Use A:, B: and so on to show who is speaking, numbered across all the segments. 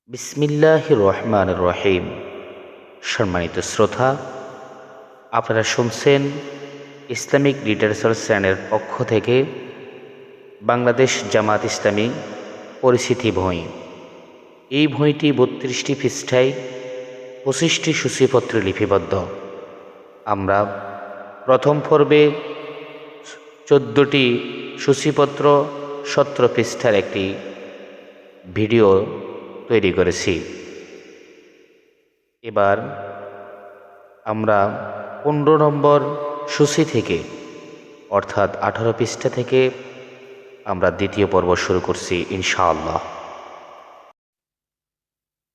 A: বিসমিল্লাহির রহমানির রহিম। সম্মানিত শ্রোতা, আপনারা শুনছেন ইসলামিক লিটারেচার চ্যানেলের পক্ষ থেকে বাংলাদেশ জামাত ইসলামী পরিচিতি বই। এই বইটি ৩২টি পৃষ্ঠায় ২৫টি সূচিপত্রে লিপিবদ্ধ। আমরা প্রথম পর্বে ১৪টি সূচিপত্র ১৭ পৃষ্ঠার একটি ভিডিও তৈরি করেছি। এবার আমরা ১৫ নম্বর সূচি থেকে অর্থাৎ ১৮ পৃষ্ঠা থেকে আমরা দ্বিতীয় পর্ব শুরু করছি ইনশাআল্লাহ।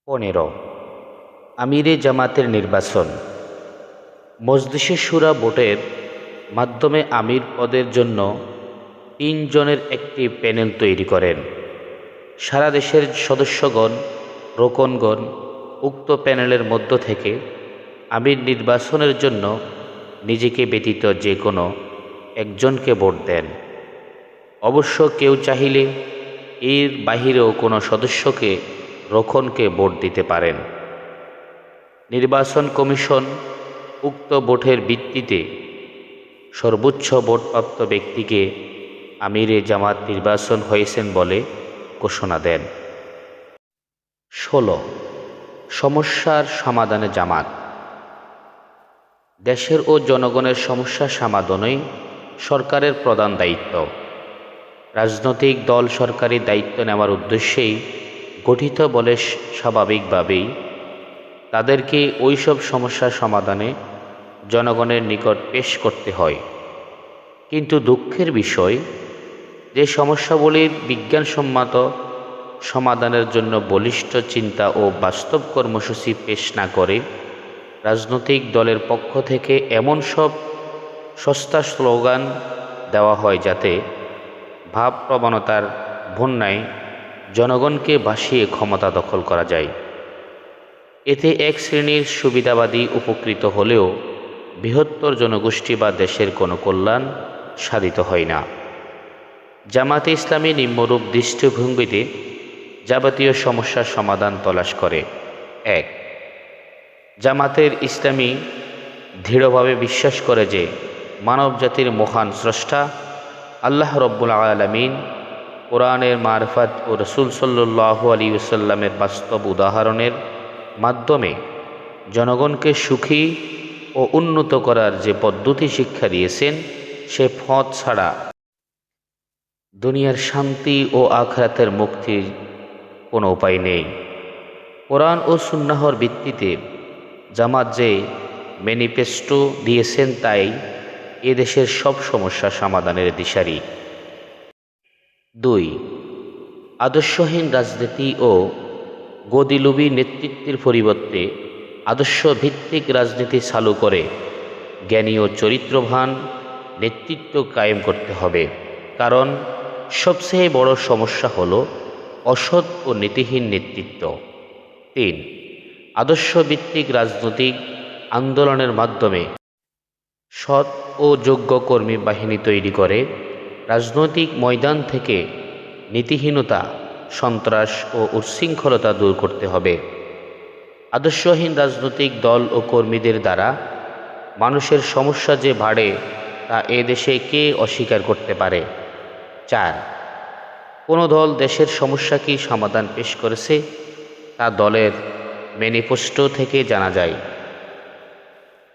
A: ১৫ আমিরে জামাতের নির্বাচন। মজলিসে শুরা ভোটের মাধ্যমে আমির পদের জন্য ৩ জনের একটি প্যানেল তৈরি করেন। সারা দেশের সদস্যগণ, রোকনগণ উক্ত প্যানেলের মধ্য থেকে আমির নির্বাচনের জন্য নিজেকে ব্যতীত যে কোনো একজনকে ভোট দেন। অবশ্য কেউ চাহিলে এর বাহিরেও কোনো সদস্যকে রোকনকে ভোট দিতে পারেন। নির্বাচন কমিশন উক্ত ভোটের ভিত্তিতে সর্বোচ্চ ভোটপ্রাপ্ত ব্যক্তিকে আমিরে জামাত নির্বাচন হয়েছেন বলে ঘোষণা দেন। ১৬ সমস্যার সমাধানে জামাত। দেশের ও জনগণের সমস্যা সমাধানই সরকারের প্রধান দায়িত্ব। রাজনৈতিক দল সরকারি দায়িত্ব নেওয়ার উদ্দেশ্যেই গঠিত বলে স্বাভাবিকভাবেই তাদেরকে ওইসব সমস্যা সমাধানে জনগণের নিকট পেশ করতে হয়। কিন্তু দুঃখের বিষয়, যে সমস্যাগুলির বিজ্ঞানসম্মত সমাধানের জন্য বলিষ্ঠ চিন্তা ও বাস্তব কর্মসূচি পেশ না করে রাজনৈতিক দলের পক্ষ থেকে এমন সব সস্তা স্লোগান দেওয়া হয় যাতে ভাব প্রবণতার বন্যায় জনগণকে ভাসিয়ে ক্ষমতা দখল করা যায়। এতে এক শ্রেণীর সুবিধাবাদী উপকৃত হলেও বৃহত্তর জনগোষ্ঠী বা দেশের কোনো কল্যাণ সাধিত হয় না। জামাতে ইসলামী নিম্নরূপ দৃষ্টিভঙ্গিতে যাবতীয় সমস্যার সমাধান তলাশ করে। ১. জামাতের ইসলামী দৃঢ়ভাবে বিশ্বাস করে যে মানবজাতির মহান স্রষ্টা আল্লাহ রব্বুল আলামিন কোরআনের মারফত ও রাসূল সাল্লাল্লাহু আলাইহি ওয়াসাল্লামের বাস্তব উদাহরণের মাধ্যমে জনগণকে সুখী ও উন্নত করার যে পদ্ধতি শিক্ষা দিয়েছেন, সে পথ ছাড়া দুনিয়ার শান্তি ও আখিরাতের মুক্তির কোনো উপায় নেই। কোরআন ও সুন্নাহর ভিত্তিতে জামাত যে ম্যানিফেস্টো দিয়েছেন তাই এদেশের সব সমস্যা সমাধানের দিশারি। ২. আদর্শহীন রাজনীতি ও গদিলুবি নেতৃত্বের পরিবর্তে আদর্শভিত্তিক রাজনীতি চালু করে জ্ঞানী ও চরিত্রবান নেতৃত্ব কায়েম করতে হবে। কারণ সবচেয়ে বড় সমস্যা হলো অসৎ ও নীতিহীন নেতৃত্ব। ৩. আদর্শভিত্তিক রাজনৈতিক আন্দোলনের মাধ্যমে সৎ ও যোগ্য কর্মী বাহিনী তৈরি করে রাজনৈতিক ময়দান থেকে নীতিহীনতা, সন্ত্রাস ও উচ্ছৃঙ্খলতা দূর করতে হবে। আদর্শহীন রাজনৈতিক দল ও কর্মীদের দ্বারা মানুষের সমস্যা যে বাড়ে তা এদেশে কে অস্বীকার করতে পারে। ৪. কোনো দল দেশের সমস্যা কি সমাধান পেশ করেছে তা দলের ম্যানিফেস্টো থেকে জানা যায়।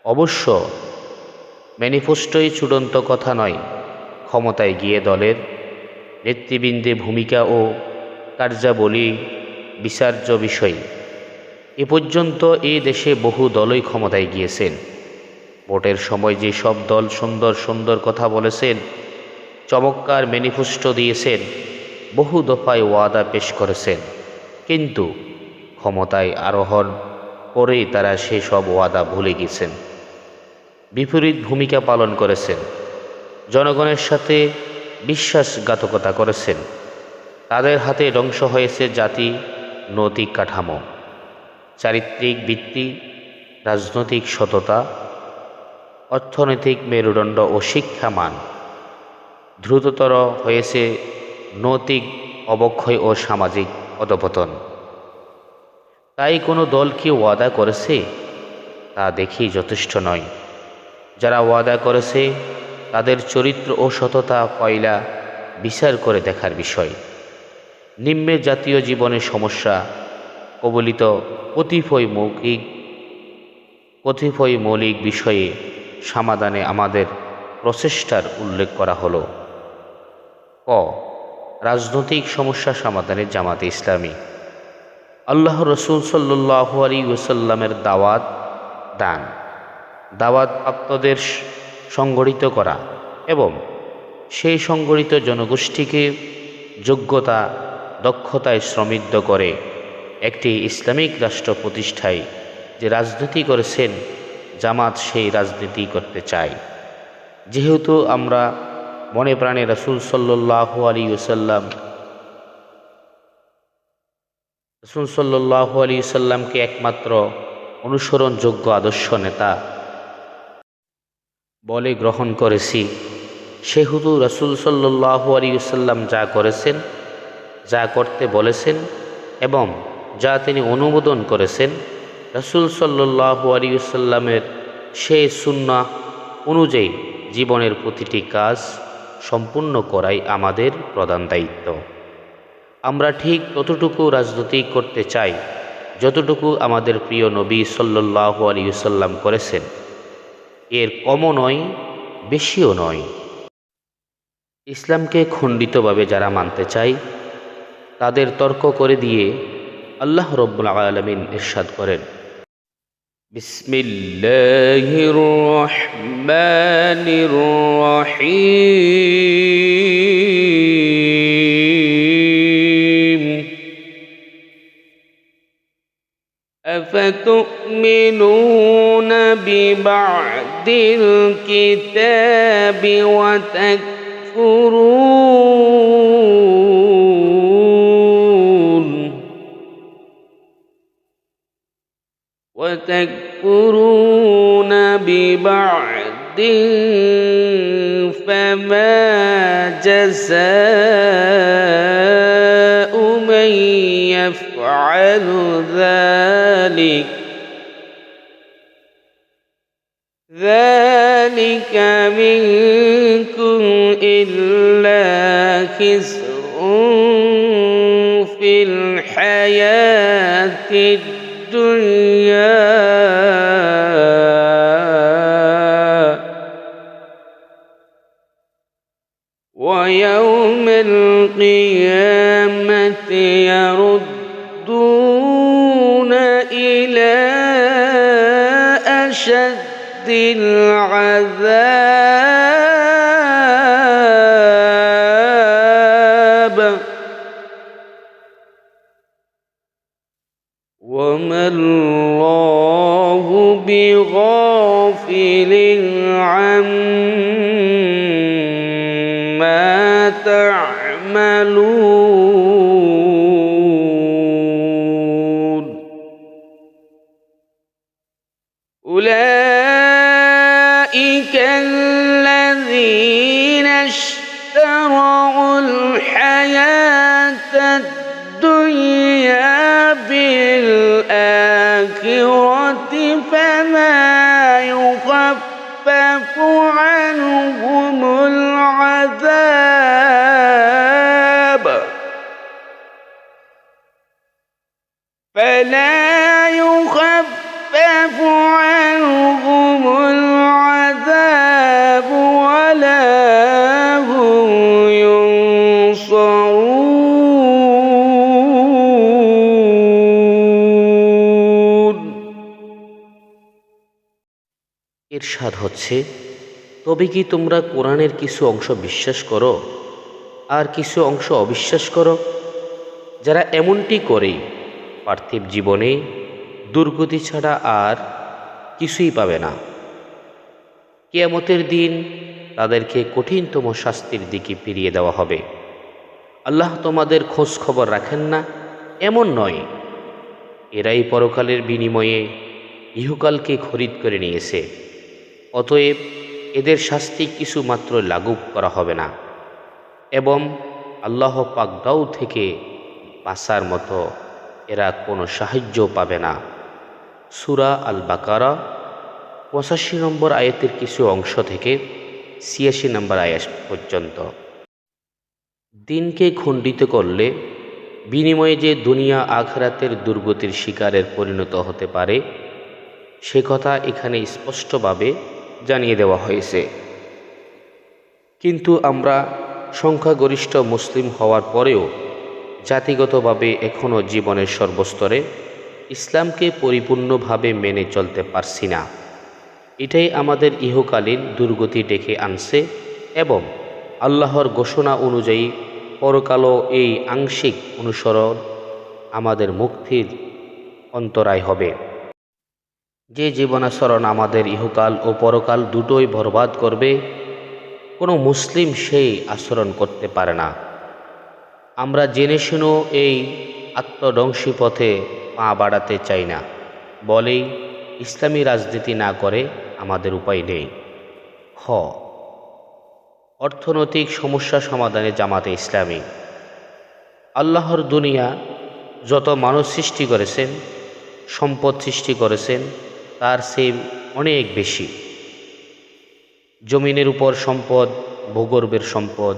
A: অবশ্য ম্যানিফেস্টোই চূড়ান্ত কথা নয়, ক্ষমতায় গিয়ে দলের নেতৃবৃন্দের ভূমিকা ও কার্যাবলী বিচার্য বিষয়। এ পর্যন্ত এ দেশে বহু দলই ক্ষমতায় গিয়েছেন। ভোটের সময় যে সব দল সুন্দর সুন্দর কথা বলেছেন, চমৎকার ম্যানিফেস্টো দিয়েছেন, বহু দফায় ওয়াদা পেশ করেছেন, কিন্তু ক্ষমতায় আরোহণ করেই তারা সেসব ওয়াদা ভুলে গেছেন, বিপরীত ভূমিকা পালন করেছেন, জনগণের সাথে বিশ্বাসঘাতকতা করেছেন। তাদের হাতে ধ্বংস হয়েছে জাতি, নৈতিক কাঠামো, চারিত্রিক ভিত্তি, রাজনৈতিক সততা, অর্থনৈতিক মেরুদণ্ড ও শিক্ষামান। দ্রুততর হয়েছে নৈতিক অবক্ষয় ও সামাজিক অধঃপতন। তাই কোনো দল কি ওয়াদা করেছে তা দেখেই যথেষ্ট নয়। যারা ওয়াদা করেছে তাদের চরিত্র ও সততা পয়লা বিচার করে দেখার বিষয়। নিম্নে জাতীয় জীবনের সমস্যা কবলিত কতিপয় মৌলিক বিষয়ে সমাধানে আমাদের প্রচেষ্টার উল্লেখ করা হলো। ক রাজনৈতিক সমস্যা সমাধানে জামাতে ইসলামী। আল্লাহ রসুল সাল্লাল্লাহু আলাইহি ওয়াসাল্লামের দাওয়াত প্রাপ্তদের সংগঠিত করা এবং সেই সংগঠিত জনগোষ্ঠীকে যোগ্যতা দক্ষতায় সমৃদ্ধ করে একটি ইসলামিক রাষ্ট্র প্রতিষ্ঠায় যে রাজনীতি করেছেন, জামাত সেই রাজনীতি করতে চায়। যেহেতু আমরা মনে প্রাণে রাসূল সাল্লাল্লাহু আলাইহি ওয়াসাল্লামকে একমাত্র অনুসরণযোগ্য আদর্শ নেতা বলে গ্রহণ করেছি, সেহেতু রাসূল সাল্লাল্লাহু আলাইহি ওয়াসাল্লাম যা করেছেন, যা করতে বলেছেন এবং যা তিনি অনুমোদন করেছেন, রাসূল সাল্লাল্লাহু আলাইহি ওয়াসাল্লামের সেই সুন্নাহ অনুযায়ী জীবনের প্রতিটি কাজ সম্পূর্ণ করাই আমাদের প্রধান দায়িত্ব। আমরা ঠিক ততটুকু রাজনীতি করতে চাই যতটুকু আমাদের প্রিয় নবী সাল্লাল্লাহু আলাইহি ওয়াসাল্লাম করেছেন, এর কমও নয়, বেশিও নয়। ইসলামকে খণ্ডিতভাবে যারা মানতে চায় তাদের তর্ক করে দিয়ে আল্লাহ রাব্বুল আলামিন ইরশাদ করেন, বিসমিল্লাহির রহমানির রহিম আফাতুমিনুনা বিবা'দিল কিতাবি ওয়া وتكفرون ببعض فما جزاء من يفعل ذلك منكم إلا خزي في الحياة الدنيا ويوم القيامة يردون إلى أشد العذاب وما الله بغافل عما تعملون أولئك الذين اشتروا الحياة الدنيا بالآخرة فما يخفف عنهم العذاب ولا هم ينصرون।
B: ইরশাদ হচ্ছে, তবে কি তোমরা কোরআনের কিছু অংশ বিশ্বাস করো আর কিছু অংশ অবিশ্বাস করো? যারা এমনটি করে পার্থিব জীবনে দুর্গতি ছাড়া আর কিছুই পাবে না। কিয়ামতের দিন তাদেরকে কঠিনতম শাস্তির দিকে ফিরিয়ে দেওয়া হবে। আল্লাহ তোমাদের খোঁজ খবর রাখেন না? এমন নয়। এরাই পরকালের বিনিময়ে ইহকালকে খরিদ করে নিয়েছে, অতএব এদের শাস্তি কিছু মাত্র লাঘব করা হবে না এবং আল্লাহ পাক দাও থেকে বাঁচার মতো এরা কোনো সাহায্য পাবে না। সূরা আল বাকারা ৮৫ নম্বর আয়াতের কিছু অংশ থেকে ৮৬ নম্বর আয়াত পর্যন্ত। দিনকে খণ্ডিত করলে বিনিময়ে যে দুনিয়া আখিরাতের দুর্গতির শিকারের পরিণত হতে পারে সে কথা এখানে স্পষ্টভাবে জানিয়ে দেওয়া হয়েছে। কিন্তু আমরা সংখ্যাগরিষ্ঠ মুসলিম হওয়ার পরেও জাতিগতভাবে এখনও জীবনের সর্বস্তরে ইসলামকে পরিপূর্ণভাবে মেনে চলতে পারছি না। এটাই আমাদের ইহকালীন দুর্গতি ডেকে আনছে এবং আল্লাহর ঘোষণা অনুযায়ী পরকালও এই আংশিক অনুসরণ আমাদের মুক্তির অন্তরায় হবে। যে জীবনাচরণ আমাদের ইহকাল ও পরকাল দুটোই বরবাদ করবে, কোনো মুসলিম সেই আচরণ করতে পারে না। আমরা জেনে শুনেও এই আত্মধ্বংসী পথে পা বাড়াতে চাই না বলেই ইসলামী রাজনীতি না করে আমাদের উপায় নেই। খ, অর্থনৈতিক সমস্যা সমাধানে জামাতে ইসলামী। আল্লাহর দুনিয়া যত মানুষ সৃষ্টি করেছেন, সম্পদ সৃষ্টি করেছেন তার চেয়ে অনেক বেশি। জমিনের উপর সম্পদ, ভূগর্ভের সম্পদ,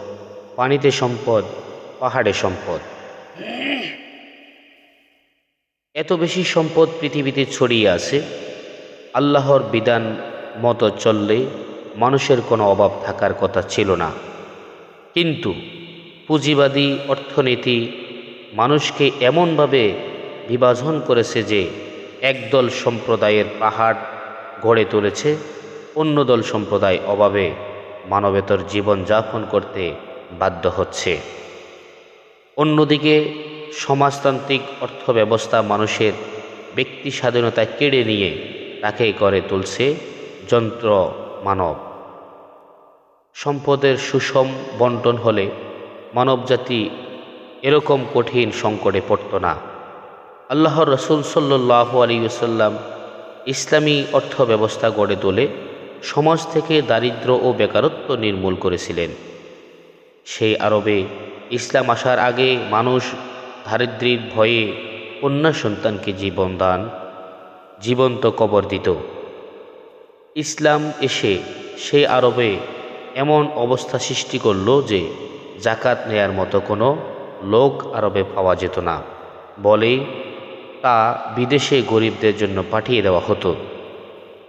B: পানিতে সম্পদ, পাহাড়ে সম্পদ, এত বেশি সম্পদ পৃথিবীতে ছড়িয়ে আছে। আল্লাহর বিধান মতো চললে মানুষের কোনো অভাব থাকার কথা ছিল না। কিন্তু পুঁজিবাদী অর্থনীতি মানুষকে এমনভাবে বিভাজন করেছে যে একদল সম্প্রদায়ের পাহাড় গড়ে তুলেছে, অন্য দল সম্প্রদায় অভাবে মানবেতর জীবনযাপন করতে বাধ্য হচ্ছে। অন্যদিকে সমাজতান্ত্রিক অর্থব্যবস্থা মানুষের ব্যক্তি স্বাধীনতা কেড়ে নিয়ে তাকে করে তুলছে যন্ত্র মানব। সম্পদের সুষম বন্টন হলে মানবজাতি এরকম কঠিন সংকটে পড়ত না। আল্লাহর রসুল সাল্লাল্লাহু আলাইহি ওয়াসাল্লাম ইসলামী অর্থব্যবস্থা গড়ে তোলে সমাজ থেকে দারিদ্র্য ও বেকারত্ব নির্মূল করেছিলেন। সেই আরবে ইসলাম আসার আগে মানুষ দারিদ্র্যের ভয়ে কন্যা সন্তানকে জীবন্ত কবর দিত। ইসলাম এসে সেই আরবে এমন অবস্থা সৃষ্টি করল যে জাকাত নেয়ার মতো কোনো লোক আরবে পাওয়া যেত না বলেই তা বিদেশে গরিবদের জন্য পাঠিয়ে দেওয়া হতো।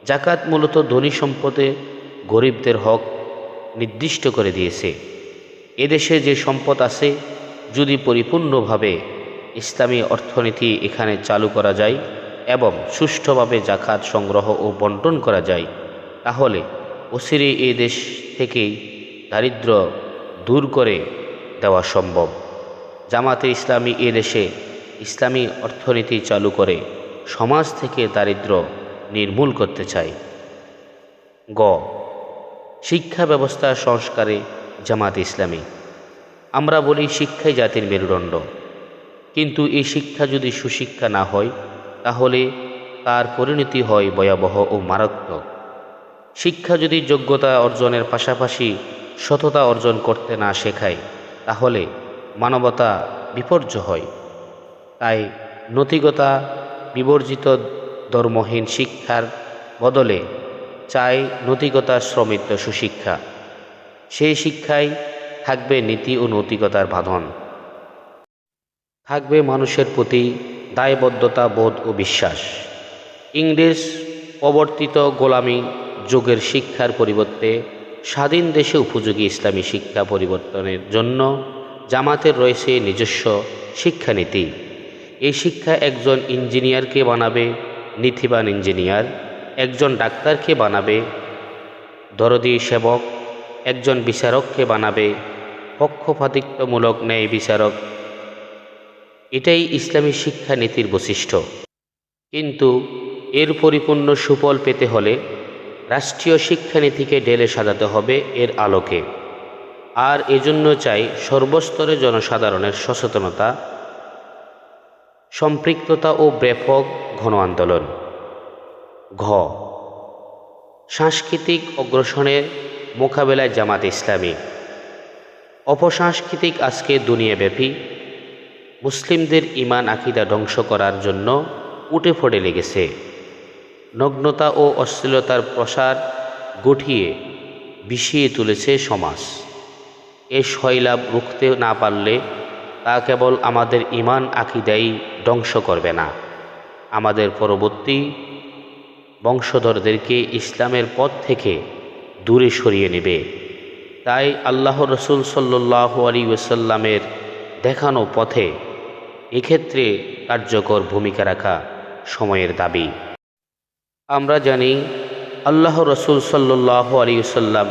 B: জাকাত মূলত ধনী সম্পদে গরিবদের হক নির্দিষ্ট করে দিয়েছে। এদেশে যে সম্পদ আছে, যদি পরিপূর্ণভাবে ইসলামী অর্থনীতি এখানে চালু করা যায় এবং সুষ্ঠুভাবে জাকাত সংগ্রহ ও বন্টন করা যায়, তাহলে অচিরেই এই দেশ থেকেই দারিদ্র্য দূর করে দেওয়া সম্ভব। জামাতে ইসলামী এ দেশে ইসলামী অর্থনীতি চালু করে সমাজ থেকে দারিদ্র্য নির্মূল করতে চায়। গ, শিক্ষা ব্যবস্থা সংস্কারে জামাতে ইসলামী। আমরা বলি শিক্ষাই জাতির মেরুদণ্ড, কিন্তু এই শিক্ষা যদি সুশিক্ষা না হয় তাহলে তার পরিণতি হয় ভয়াবহ ও মারাত্মক। শিক্ষা যদি যোগ্যতা অর্জনের পাশাপাশি সততা অর্জন করতে না শেখায় তাহলে মানবতা বিপর্যয় হয়। তাই নৈতিকতা বিবর্জিত ধর্মহীন শিক্ষার বদলে চাই নৈতিকতা সমৃদ্ধ সুশিক্ষা। সেই শিক্ষায় থাকবে নীতি ও নৈতিকতার বাঁধন, থাকবে মানুষের প্রতি দায়বদ্ধতা বোধ ও বিশ্বাস। ইংরেজ প্রবর্তিত গোলামী যুগের শিক্ষার পরিবর্তে স্বাধীন দেশে উপযোগী ইসলামী শিক্ষা পরিবর্তনের জন্য জামাতের রয়েছে নিজস্ব শিক্ষানীতি। এই শিক্ষা একজন ইঞ্জিনিয়ারকে বানাবে নীতিবান ইঞ্জিনিয়ার, একজন ডাক্তারকে বানাবে দরদি সেবক, একজন বিচারককে বানাবে পক্ষপাতিত্বমূলক ন্যায় বিচারক। এটাই ইসলামী শিক্ষানীতির বৈশিষ্ট্য। কিন্তু এর পরিপূর্ণ সুফল পেতে হলে রাষ্ট্রীয় শিক্ষানীতিকে ঢেলে সাজাতে হবে এর আলোকে। আর এজন্য চাই সর্বস্তরে জনসাধারণের সচেতনতা, সম্পৃক্ততা ও ব্যাপক গণ আন্দোলন। ঘ, সাংস্কৃতিক অগ্রসরের মোকাবেলায় জামাতে ইসলামী। অপসাংস্কৃতিক আজকে দুনিয়াব্যাপী মুসলিমদের ঈমান আকীদা ধ্বংস করার জন্য উঠে পড়ে লেগেছে। নগ্নতা ও অশ্লীলতার প্রসার গঠিয়ে বিষিয়ে তুলেছে সমাজ। এ শৈলাভ রুখতে না পারলে তা কেবল আমাদের ঈমান আকীদাই ধ্বংস করবে না, আমাদের পরবর্তী বংশধরদেরকে ইসলামের পথ থেকে দূরে সরিয়ে নেবে। তাই আল্লাহ রসুল সাল্লাল্লাহু আলাইহি ওয়াসাল্লামের দেখানো পথে এক্ষেত্রে কার্যকর ভূমিকা রাখা সময়ের দাবি। আমরা জানি আল্লাহ রসুল সাল্লাল্লাহু আলাইহি ওয়াসাল্লাম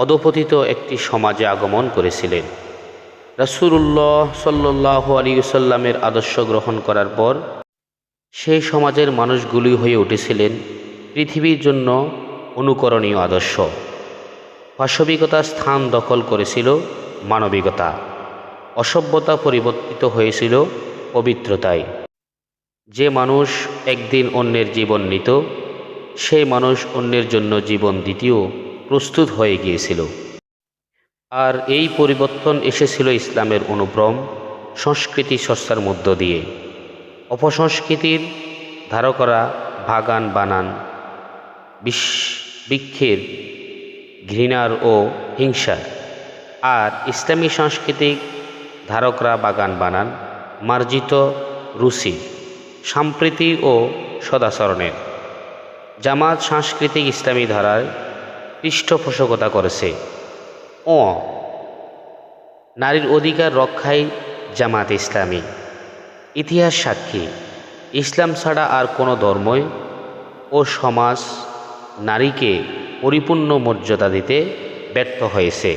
B: অধপতিত একটি সমাজে আগমন করেছিলেন। রাসূলুল্লাহ সাল্লাল্লাহু আলাইহি ওয়াসাল্লামের আদর্শ গ্রহণ করার পর সেই সমাজের মানুষগুলি হয়ে উঠেছিলেন পৃথিবীর জন্য অনুকরণীয় আদর্শ। পাশবিকতার স্থান দখল করেছিল মানবিকতা, অসভ্যতা পরিবর্তিত হয়েছিল পবিত্রতায়। যে মানুষ একদিন অন্যের জীবন নিত, সেই মানুষ অন্যের জন্য জীবন দিতেও প্রস্তুত হয়ে গিয়েছিল। আর এই পরিবর্তন এসেছিল ইসলামের অনুক্রম সংস্কৃতি চর্চার মধ্য দিয়ে। অপসংস্কৃতির ধারকরা বাগান বানান বৃক্ষের ঘৃণার ও হিংসার, আর ইসলামী সাংস্কৃতিক ধারকরা বাগান বানান মার্জিত রুচি, সম্প্রীতি ও সদাচরণের। জামাত সাংস্কৃতিক ইসলামী ধারায় পৃষ্ঠপোষকতা করেছে ও নারীর অধিকার রক্ষায় জামাত ইসলামী। ইতিহাস সাক্ষী, ইসলাম ছাড়া আর কোনো ধর্মই ও সমাজ নারীকে পরিপূর্ণ মর্যাদা দিতে ব্যর্থ হয়েছে।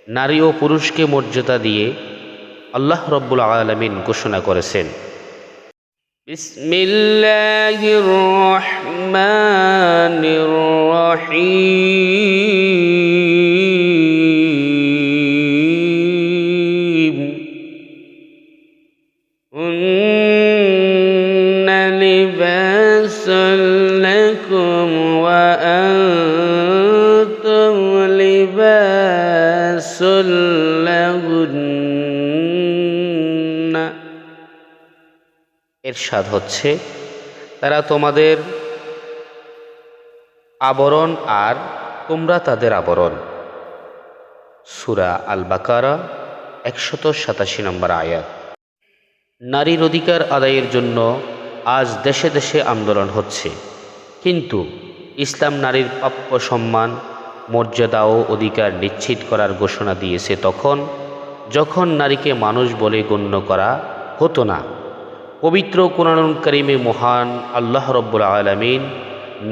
B: নারী ও পুরুষকে মর্যাদা দিয়ে আল্লাহ রাব্বুল আলামিন ঘোষণা করেছেন, বিসমিল্লাহির রহমানির রহিম, হুন্না লিবাসুল লাকুম ওয়া আনতুম লিবাসুল লাহুন্না। এরশাদ হচ্ছে, তারা তোমাদের আবরণ আর তোমরা তাদের আবরণ। সূরা আল বাকারা 187 নম্বর আয়াত। নারীর অধিকার আদায়ের জন্য আজ দেশে দেশে আন্দোলন হচ্ছে, কিন্তু ইসলাম নারীর প্রাপ্য সম্মান, মর্যাদা ও অধিকার নিশ্চিত করার ঘোষণা দিয়েছে যখন নারীকে মানুষ বলে গণ্য করা হতো না। পবিত্র কুরআনুল কারীমে মহান আল্লাহ রাব্বুল আলামিন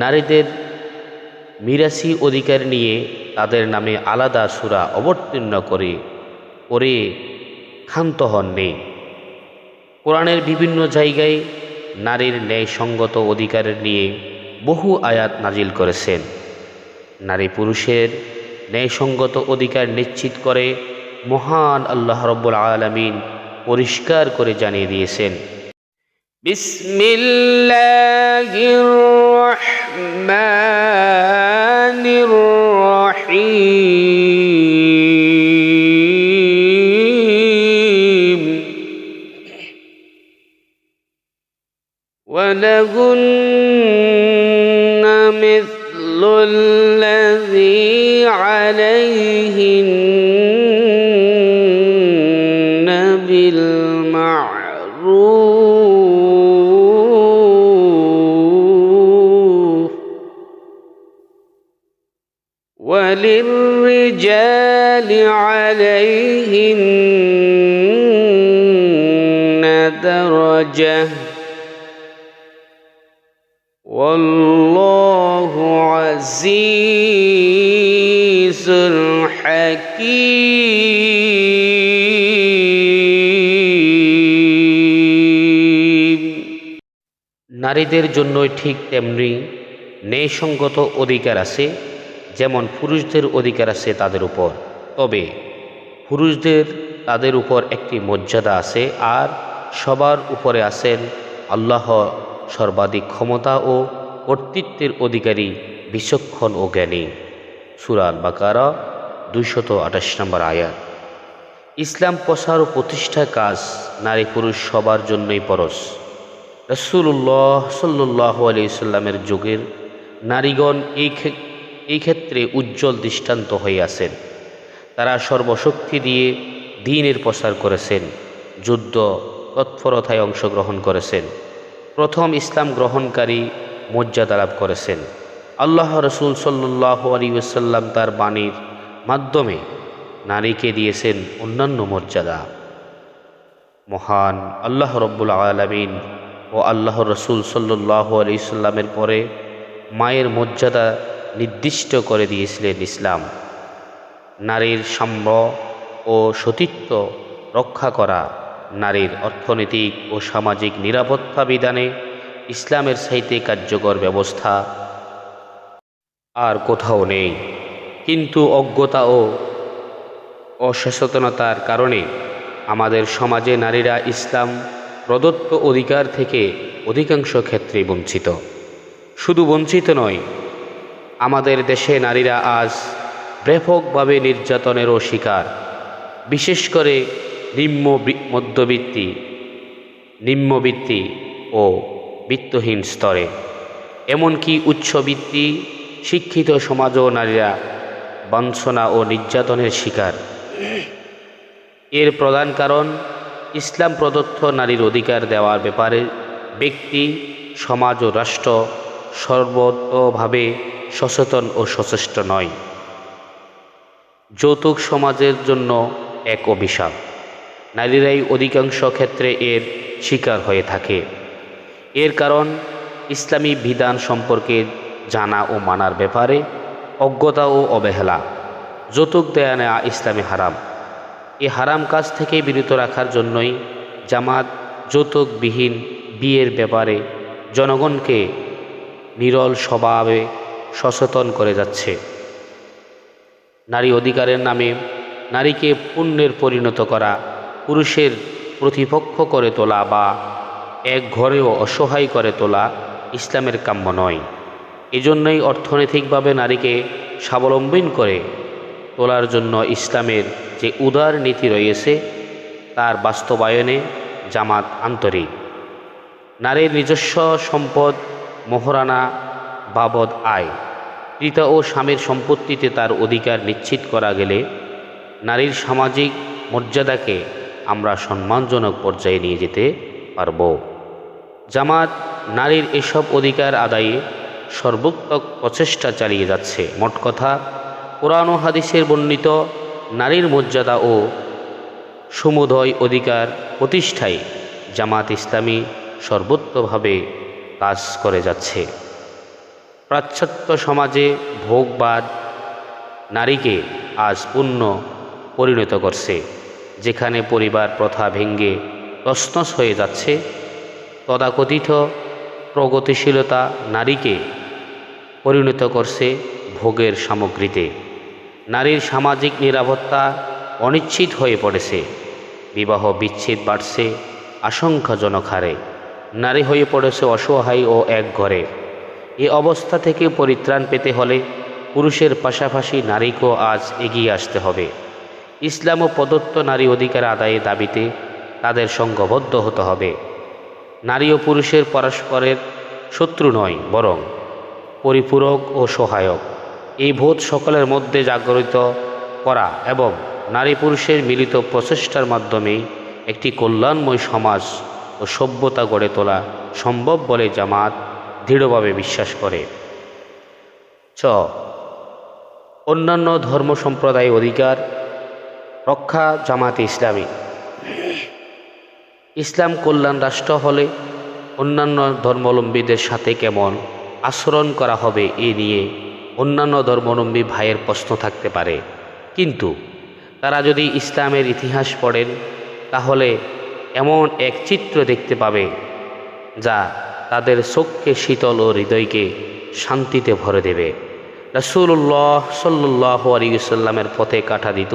B: নারীদের মিরাসি অধিকার নিয়ে তাদের নামে আলাদা সূরা অবতীর্ণ করে ক্ষান্ত হননি। কোরআনের বিভিন্ন জায়গায় নারীর ন্যায়সঙ্গত অধিকার নিয়ে বহু আয়াত নাজিল করেছেন। নারী পুরুষের ন্যায়সঙ্গত অধিকার নিশ্চিত করে মহান আল্লাহ রাব্বুল আলামিন পরিষ্কার করে জানিয়ে দিয়েছেন, বিসমিল্লাহির রহমানির রহিম, ওয়ালাহুন্না মিথলুল্লাযী আলাইহিন্না বিল মা'রুফ ওয়ালিররিজালি আলাইহিন্না দারাজাহ ওয়াল্লাহু আজিজুল হাকীম। নারীদের জন্য ঠিক তেমনি ন্যায়সঙ্গত অধিকার আছে যেমন পুরুষদের অধিকার আছে তাদের উপর। তবে পুরুষদের তাদের উপর একটি মর্যাদা আছে, আর সবার উপরে আছেন আল্লাহ, সর্বাধিক ক্ষমতা ও কর্তৃত্বের অধিকারী, বিচক্ষণ ও জ্ঞানী। সূরা আল বাকারা 228 নম্বর আয়াত। ইসলাম প্রচার ও প্রতিষ্ঠা কাজ নারী পুরুষ সবার জন্যই পরশ। রাসূলুল্লাহ সাল্লাল্লাহু আলাইহি সাল্লামের যুগের নারীগণ এই ক্ষেত্রে উজ্জ্বল দৃষ্টান্ত হয়ে আছেন। তারা সর্বশক্তি দিয়ে দ্বীনের প্রচার করেছেন, যুদ্ধ তৎপরতায় অংশগ্রহণ করেছেন, প্রথম ইসলাম গ্রহণকারী মর্যাদা লাভ করেছেন। আল্লাহ রসুল সাল্লাল্লাহু আলাইহি ওয়াসাল্লাম তার বাণীর মাধ্যমে নারীকে দিয়েছেন অন্যান্য মর্যাদা। মহান আল্লাহ রব্বুল আলামিন ও আল্লাহ রসুল সাল্লাল্লাহু আলাইহি সাল্লামের পরে মায়ের মর্যাদা নির্দিষ্ট করে দিয়েছিলেন ইসলাম। নারীর সাম্য ও সতীত্ব রক্ষা করা, নারীর অর্থনৈতিক ও সামাজিক নিরাপত্তা বিধানে ইসলামের চাইতে কার্যকর ব্যবস্থা আর কোথাও নেই। কিন্তু অজ্ঞতা ও অসচেতনতার কারণে আমাদের সমাজে নারীরা ইসলাম প্রদত্ত অধিকার থেকে অধিকাংশ ক্ষেত্রে বঞ্চিত। শুধু বঞ্চিত নয়, আমাদের দেশে নারীরা আজ ব্যাপকভাবে নির্যাতনেরও শিকার, বিশেষ করে নিম্নবিত্তি ও বিত্তহীন স্তরে। এমনকি উচ্চবিত্তি শিক্ষিত সমাজও নারীরা বঞ্চনা ও নির্যাতনের শিকার। এর প্রধান কারণ ইসলাম প্রদত্ত নারীর অধিকার দেওয়ার ব্যাপারে ব্যক্তি, সমাজ ও রাষ্ট্র সর্বতোভাবে সচেতন ও সচেষ্ট নয়। যৌতুক সমাজের জন্য এক অভিশাপ। নারীরাই অধিকাংশ ক্ষেত্রে এর শিকার হয়ে থাকে। এর কারণ ইসলামী বিধান সম্পর্কে জানা ও মানার ব্যাপারে অজ্ঞতা ও অবহেলা। যৌতুক দেয়া নেওয়া ইসলামে হারাম। এই হারাম কাজ থেকে বিরত রাখার জন্যই জামাত যৌতুকবিহীন বিয়ের ব্যাপারে জনগণকে নিরল স্বভাবে সচেতন করে যাচ্ছে। নারী অধিকারের নামে নারীকে পুণ্যের পরিণত করা, পুরুষের প্রতিপক্ষ করে তোলা বা এক ঘরেও অসহায় করে তোলা ইসলামের কাম্য নয়। এজন্যই অর্থনৈতিকভাবে নারীকে স্বাবলম্বী করে তোলার জন্য ইসলামের যে উদার নীতি রয়েছে তার বাস্তবায়নে জামাত আন্তরিক। নারীর নিজস্ব সম্পদ, মোহরানা বাবদ আয়, পিতা ও স্বামীর সম্পত্তিতে তার অধিকার নিশ্চিত করা গেলে নারীর সামাজিক মর্যাদাকে আমরা সম্মানজনক পর্যায়ে নিয়ে যেতে পারব। জামাত নারীর এসব অধিকার আদায়ে সর্বোত্তক প্রচেষ্টা চালিয়ে যাচ্ছে। মোট কথা, কোরআন ও হাদিসের বর্ণিত নারীর মর্যাদা ও সমুদয় অধিকার প্রতিষ্ঠায় জামাত ইসলামী সর্বোত্তভাবে কাজ করে যাচ্ছে। পাশ্চাত্য সমাজে ভোগবাদ নারীকে আজ পূর্ণ পরিণত করছে। যেখানে পরিবার প্রথা ভেঙে তছনছ হয়ে যাচ্ছে, তথাকথিত প্রগতিশীলতা নারীকে পরিণত করছে ভোগের সামগ্রীতে। নারীর সামাজিক নিরাপত্তা অনিশ্চিত হয়ে পড়েছে। বিবাহ বিচ্ছেদ বাড়ছে আশঙ্কাজনক হারে। নারী হয়ে পড়েছে অসহায় ও একঘরে। এ অবস্থা থেকে পরিত্রাণ পেতে হলে পুরুষের পাশাপাশি নারীকেও আজ এগিয়ে আসতে হবে। ইসলাম ও প্রদত্ত নারী অধিকার আদায়ের দাবিতে তাদের সংঘবদ্ধ হতে হবে। নারী ও পুরুষের পরস্পরের শত্রু নয়, বরং পরিপূরক ও সহায়ক। এই বোধ সকলের মধ্যে জাগরিত করা এবং নারী পুরুষের মিলিত প্রচেষ্টার মাধ্যমে একটি কল্যাণময় সমাজ ও সভ্যতা গড়ে তোলা সম্ভব বলে জামাত দৃঢ়ভাবে বিশ্বাস করে। অন্যান্য ধর্ম সম্প্রদায় অধিকার রক্ষা। জামাতে ইসলামী ইসলাম কল্যাণ রাষ্ট্র হলে অন্যান্য ধর্মাবলম্বীদের সাথে কেমন আচরণ করা হবে এ নিয়ে অন্যান্য ধর্মাবলম্বী ভাইয়ের প্রশ্ন থাকতে পারে। কিন্তু তারা যদি ইসলামের ইতিহাস পড়েন তাহলে এমন এক চিত্র দেখতে পাবে যা তাদের চোখকে শীতল ও হৃদয়কে শান্তিতে ভরে দেবে। রাসূলুল্লাহ সাল্লাল্লাহু আলাইহি ওয়াসাল্লামের পথে কাটা দিত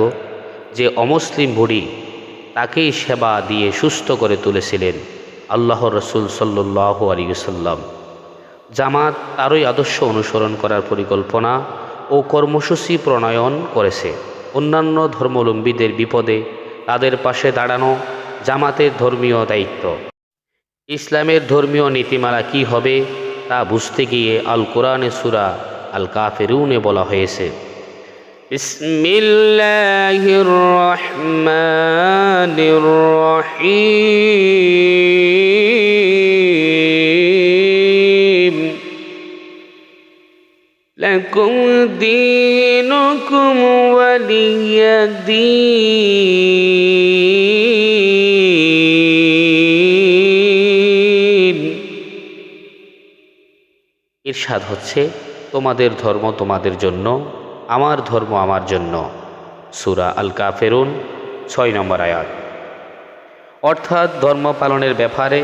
B: যে অমুসলিম বুড়ি, তাকেই সেবা দিয়ে সুস্থ করে তুলেছিলেন আল্লাহর রসুল সাল্লাল্লাহু আলাইহি ওয়াসাল্লাম। জামাত তারই আদর্শ অনুসরণ করার পরিকল্পনা ও কর্মসূচি প্রণয়ন করেছে। অন্যান্য ধর্মাবলম্বীদের বিপদে তাদের পাশে দাঁড়ানো জামাতের ধর্মীয় দায়িত্ব। ইসলামের ধর্মীয় নীতিমালা কি হবে তা বুঝতে গিয়ে আল কোরআনে সূরা আল কাফিরুনে বলা হয়েছে, বিসমিল্লাহির রহমানির রহিম লাকুম দীনুকুম ওয়ালিয়া দীন। ইরশাদ হচ্ছে, তোমাদের ধর্ম তোমাদের জন্য, আমার ধর্ম আমার জন্য। সূরা আল কাফিরুন 6 নম্বর আয়াত। অর্থাৎ ধর্ম পালনের ব্যাপারে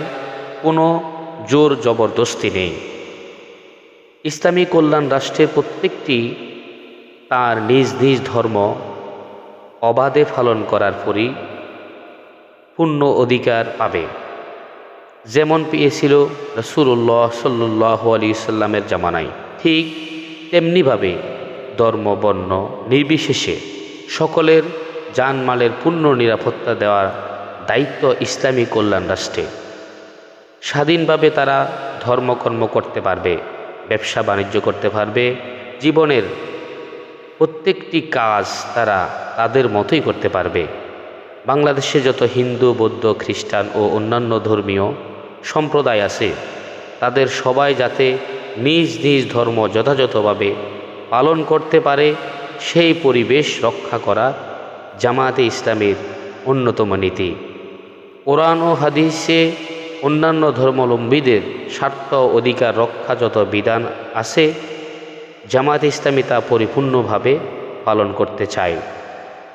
B: কোনো জোর জবরদস্তি নেই। ইসলামী কল্যাণ রাষ্ট্রের প্রত্যেকটি তার নিজ নিজ ধর্ম অবাধে পালন করার পূর্ণ অধিকার পাবে, যেমন পেয়েছিল রাসূলুল্লাহ সাল্লাল্লাহু আলাইহি সাল্লামের জামানায়। ঠিক তেমনিভাবে ধর্ম বর্ণ নির্বিশেষে সকলের জানমালের পূর্ণ নিরাপত্তা দেওয়ার দায়িত্ব ইসলামী কল্যাণ রাষ্ট্রে। স্বাধীনভাবে তারা ধর্মকর্ম করতে পারবে, ব্যবসা বাণিজ্য করতে পারবে, জীবনের প্রত্যেকটি কাজ তারা তাদের মতোই করতে পারবে। বাংলাদেশে যত হিন্দু, বৌদ্ধ, খ্রিস্টান ও অন্যান্য ধর্মীয় সম্প্রদায় আছে, তাদের সবাই যাতে নিজ নিজ ধর্ম যথাযথভাবে পালন করতে পারে, সেই পরিবেশ রক্ষা করা জামায়াতে ইসলামীর অন্যতম নীতি। কোরআন ও হাদিসে অন্যান্য ধর্মাবলম্বীদের স্বার্থ অধিকার রক্ষা যত বিধান আছে, জামায়াতে ইসলামী তা পরিপূর্ণভাবে পালন করতে চায়।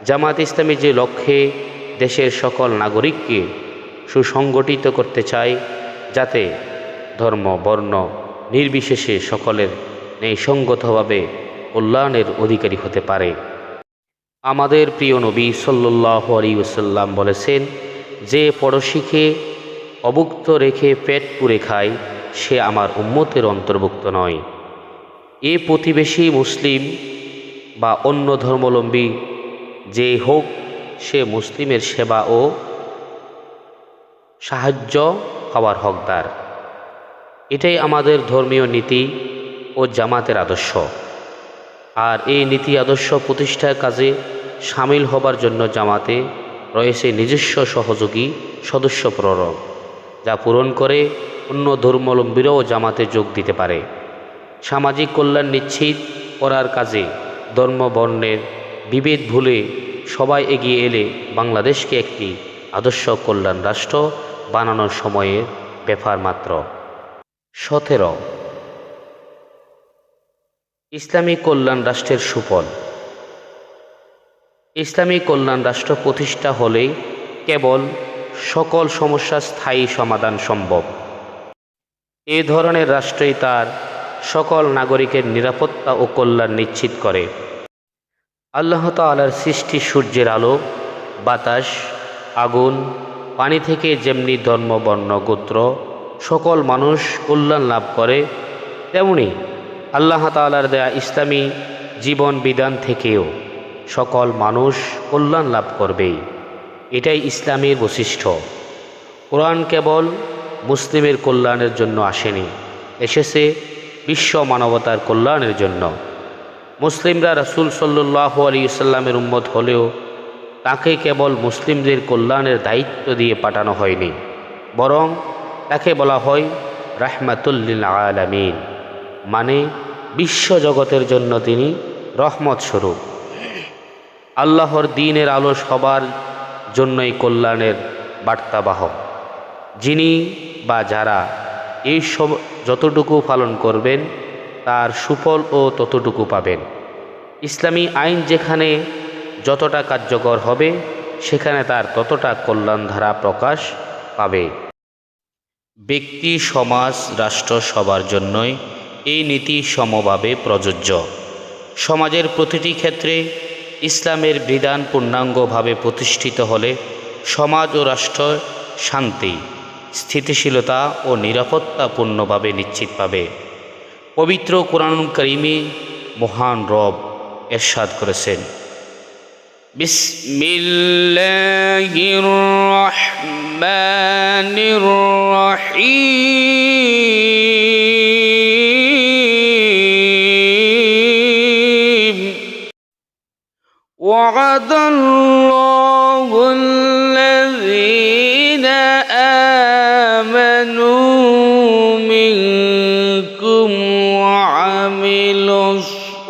B: জামায়াতে ইসলামী যে লক্ষ্যে দেশের সকল নাগরিককে সুসংগঠিত করতে চায়, যাতে ধর্ম বর্ণ নির্বিশেষে সকলের ন্যায়সঙ্গতভাবে কল্যাণের অধিকারী হতে পারে। আমাদের প্রিয় নবী সাল্লাল্লাহু আলাইহি ওয়াসাল্লাম বলেছেন, যে পড়শিকে অভুক্ত রেখে পেট পুরে খায়, সে আমার উম্মতের অন্তর্ভুক্ত নয়। এ প্রতিবেশী মুসলিম বা অন্য ধর্মাবলম্বী যে হোক, সে মুসলিমের সেবা ও সাহায্য পাওয়ার হকদার। এটাই আমাদের ধর্মীয় নীতি ও জামাতের আদর্শ। আর এই নীতি আদর্শ প্রতিষ্ঠার কাজে সামিল হবার জন্য জামাতে রয়েছে নিজস্ব সহযোগী সদস্য প্রোগ্রাম, যা পূরণ করে অন্য ধর্মাবলম্বীরাও জামাতে যোগ দিতে পারে। সামাজিক কল্যাণ নিশ্চিত করার কাজে ধর্ম বর্ণের বিভেদ ভুলে সবাই এগিয়ে এলে বাংলাদেশকে একটি আদর্শ কল্যাণ রাষ্ট্র বানানোর সময়ের ব্যাপার মাত্র। 17 ইসলামী কল্যাণ রাষ্ট্রের সুফল। ইসলামী কল্যাণ রাষ্ট্র প্রতিষ্ঠা হলেই কেবল সকল সমস্যার স্থায়ী সমাধান সম্ভব। এ ধরনের রাষ্ট্রই তার সকল নাগরিকের নিরাপত্তা ও কল্যাণ নিশ্চিত করে। আল্লাহ তাআলার সৃষ্টি সূর্যের আলো, বাতাস, আগুন, পানি থেকে যেমনি ধর্ম বর্ণ গোত্র সকল মানুষ কল্যাণ লাভ করে, তেমনি আল্লাহ তাআলার দেয়া ইসলামী জীবন বিধান থেকেও সকল মানুষ কল্যাণ লাভ করবেই। এটাই ইসলামের বৈশিষ্ট্য। কোরআন কেবল মুসলিমের কল্যাণের জন্য আসেনি, এসেছে বিশ্ব মানবতার কল্যাণের জন্য। মুসলিমরা রাসূল সাল্লাল্লাহু আলাইহি ওয়াসাল্লামের উম্মত হলেও তাকে কেবল মুসলিমদের কল্যাণের দায়িত্ব দিয়ে পাঠানো হয়নি, বরং তাকে বলা হয় রাহমাতুল লিল আলামিন, মানে বিশ্ব জগতের জন্য তিনি রহমত স্বরূপ। আল্লাহর দ্বীনের আলো সবার জন্যই কল্যাণের বার্তাবাহক। যিনি বা যারা এই সব যতটুকু পালন করবেন, তার সুফল ও ততটুকু পাবেন। ইসলামী আইন যেখানে যতটা কার্যকর হবে, সেখানে তার ততটা কল্যাণধারা প্রকাশ পাবে। ব্যক্তি, সমাজ, রাষ্ট্র সবার জন্যই এই নীতি সমভাবে প্রযোজ্য। সমাজের প্রতিটি ক্ষেত্রে ইসলামের বিধান পূর্ণাঙ্গভাবে প্রতিষ্ঠিত হলে সমাজ ও রাষ্ট্র শান্তি, স্থিতিশীলতা ও নিরাপত্তা পূর্ণভাবে নিশ্চিত পাবে। পবিত্র কোরআনুল কারীমে মহান রব ইরশাদ করেছেন, বিসমিল্লাহির রহমানির রহিম وعد الله الذين آمنوا منكم وعملوا الصالحات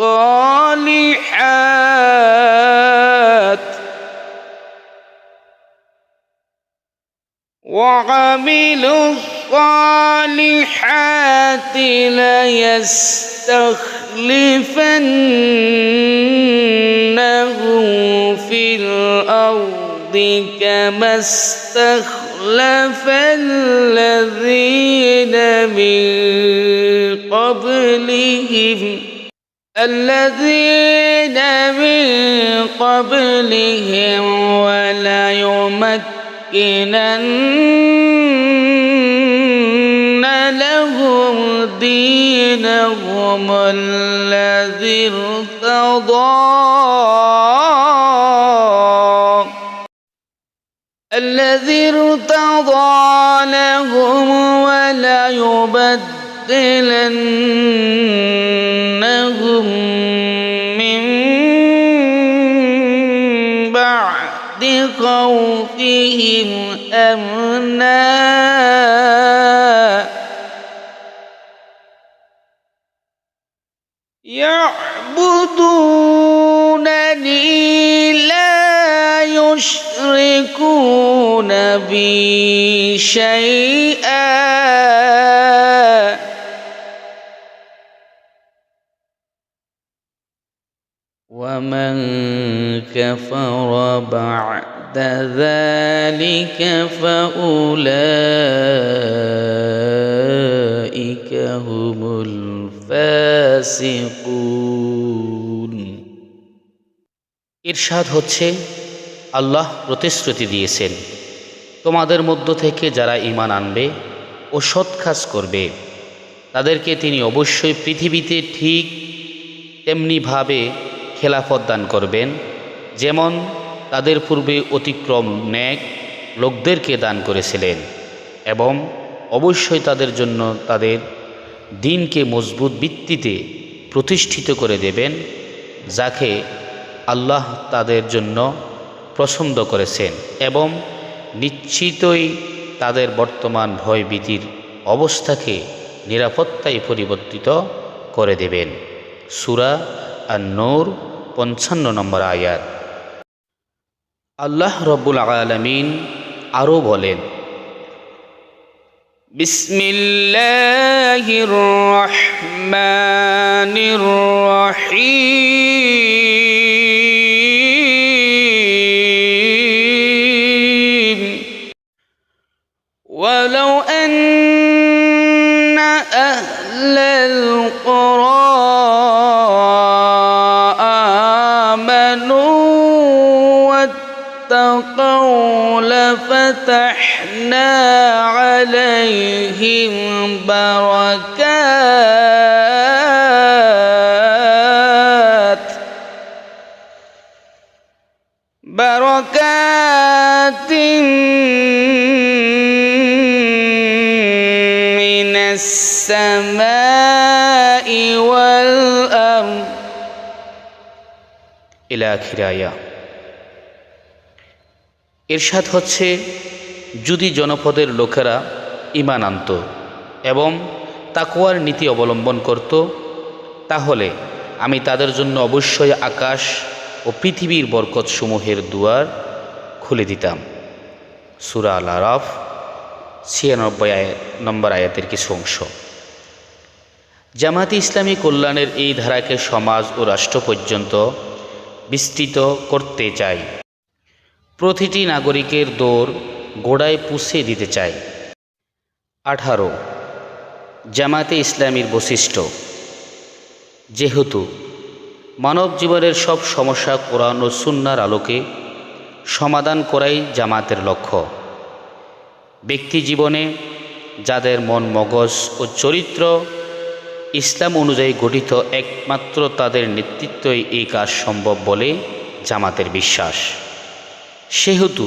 B: ليستخلفنهم في الأرض كما استخلف الذين من قبلهم وليمكنن لهم دينهم الذي ارتضى لهم وليبدلنهم من بعد خوفهم أمنا يعبدونني لا يشركون بي شيئا ومن كفر بعد ذلك فأولئك هم الفاسقون
A: ইরশাদ হচ্ছে, আল্লাহ প্রতিশ্রুতি দিয়েছেন, তোমাদের মধ্য থেকে যারা ঈমান আনবে ও সৎ কাজ করবে তাদেরকে তিনি অবশ্যই পৃথিবীতে ঠিক তেমনিভাবে খেলাফত দান করবেন যেমন তাদের পূর্বে অতিক্রম নেক লোকদেরকে দান করেছিলেন, এবং অবশ্যই তাদের জন্য তাদের দ্বীনকে মজবুত ভিত্তিতে প্রতিষ্ঠিত করে দেবেন, যাকে আল্লাহ তাদের জন্য পছন্দ করেছেন, এবং নিশ্চিতই তাদের বর্তমান ভয়ভীতির অবস্থাকে নিরাপত্তায় পরিবর্তিত করে দেবেন। সূরা আন-নূর 55 নম্বর আয়াত। আল্লাহ রব্বুল আলামিন আরও বলেন,
B: বিসমিল্লাহির রহমানির রহিম ওয়ালাউ আন্না আহলাল কুরা لفتحنا عليهم بركات من السماء والأرض
A: ইলা আখির আয়া। ইরশাদ হচ্ছে, যদি জনপদের লোকেরা ঈমান আনত এবং তাকওয়ার নীতি অবলম্বন করত, তাহলে আমি তাদের জন্য অবশ্যই আকাশ ও পৃথিবীর বরকতসমূহের দুয়ার খুলে দিতাম। সূরা আল-আরাফ 96 নম্বর আয়াতের কিছু অংশ। জামায়াতে ইসলামী কল্যাণের এই ধারাকে সমাজ ও রাষ্ট্র পর্যন্ত বিস্তৃত করতে চাই। প্রতিটি নাগরিকের দৌড় গোড়ায় পুষে দিতে চাই। 18 জামায়াতে ইসলামীর বৈশিষ্ট্য। যেহেতু মানব জীবনের সব সমস্যা কোরআন ও সুন্নাহর আলোকে সমাধান করাই জামায়াতের লক্ষ্য, ব্যক্তি জীবনে যাদের মন মগজ ও চরিত্র ইসলাম অনুযায়ী গঠিত, একমাত্র তাদের নেতৃত্বই এই কাজ সম্ভব বলে জামাতের বিশ্বাস। সেহেতু